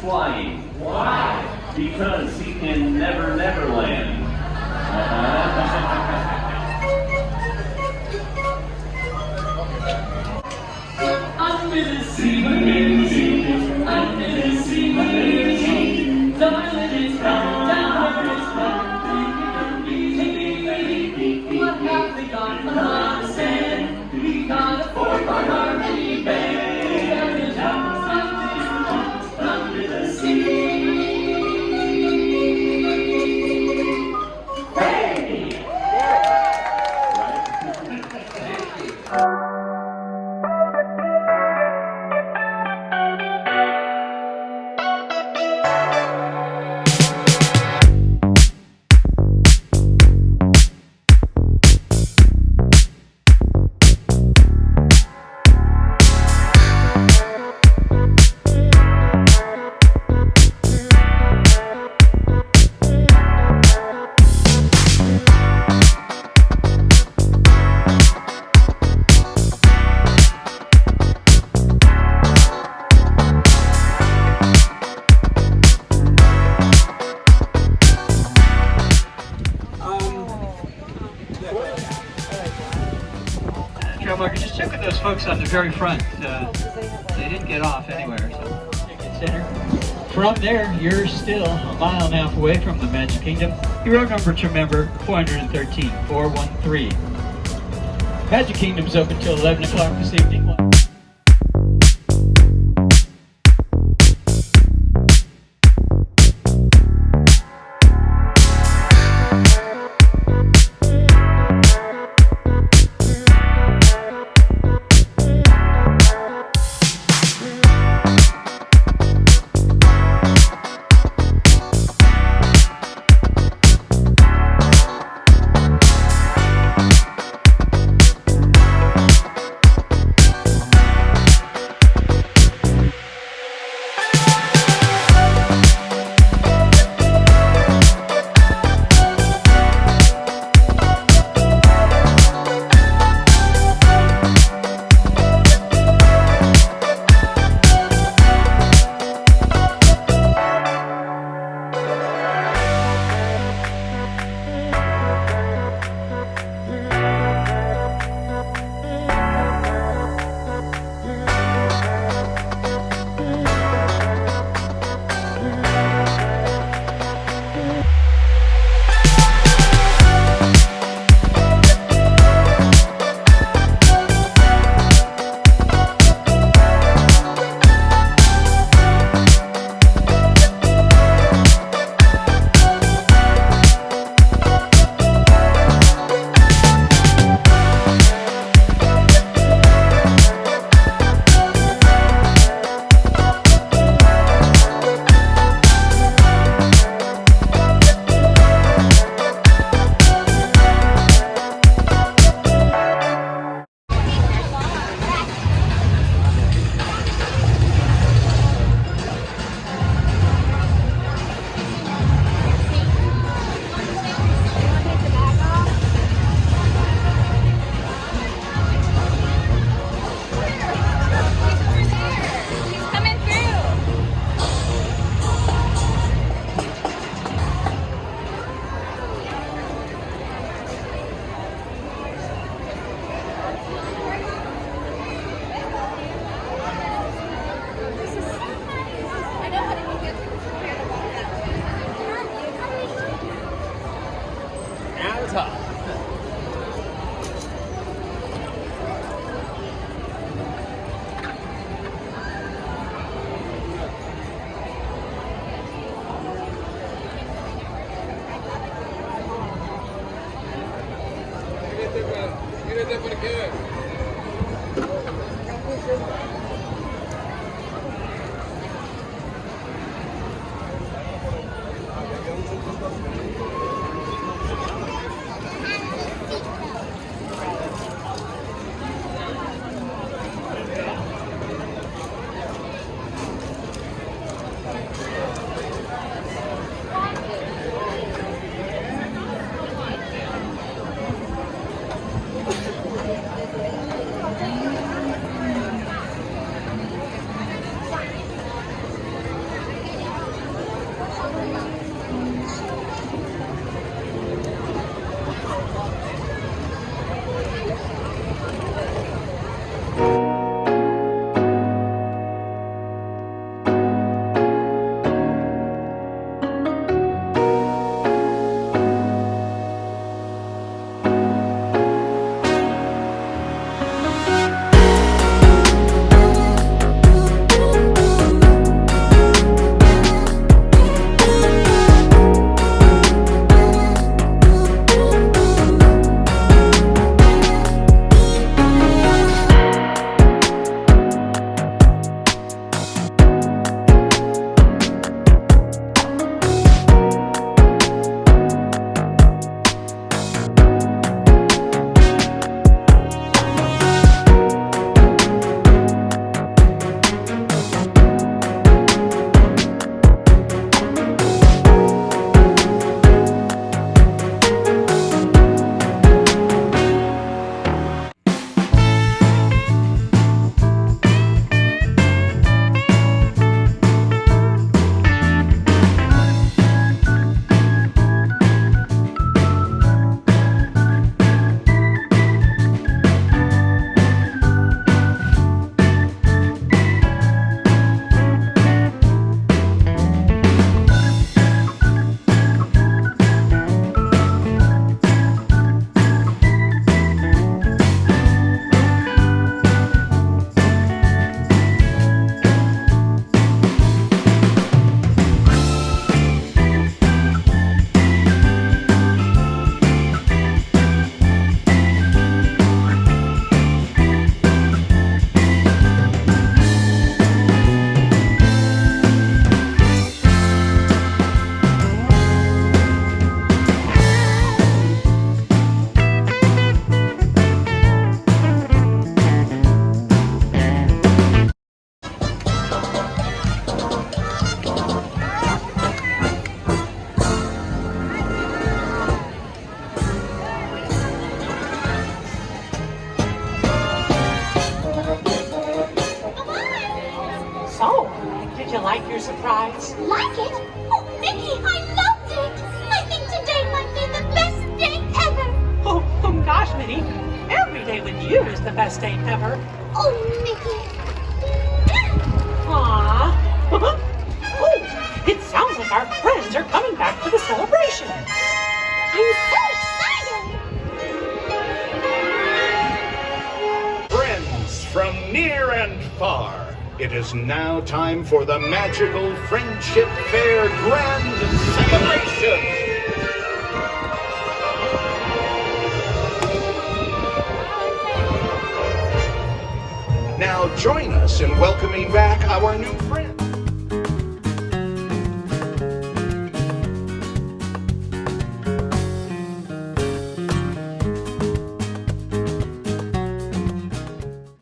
flying. Why? Because he can never land. Under the sea, under the sea, the island is down, down it's down. What have we got on sand? We got a 4-part harmony band. Under the sea. Hey! Just check with those folks on the very front. They didn't get off anywhere, so take it center. From there, you're still a mile and a half away from the Magic Kingdom. Your road number to remember, 413, 413. Magic Kingdom's open till 11 o'clock this evening. Like it? Oh, Mickey, I loved it! I think today might be the best day ever! Oh gosh, Minnie. Every day with you is the best day ever. Oh, Mickey. Aww. Oh, it sounds like our friends are coming back for the celebration. I'm so excited! Friends from near and far, it is now time for the magical Friendship Fair Grand Celebration! Now join us in welcoming back our new friends.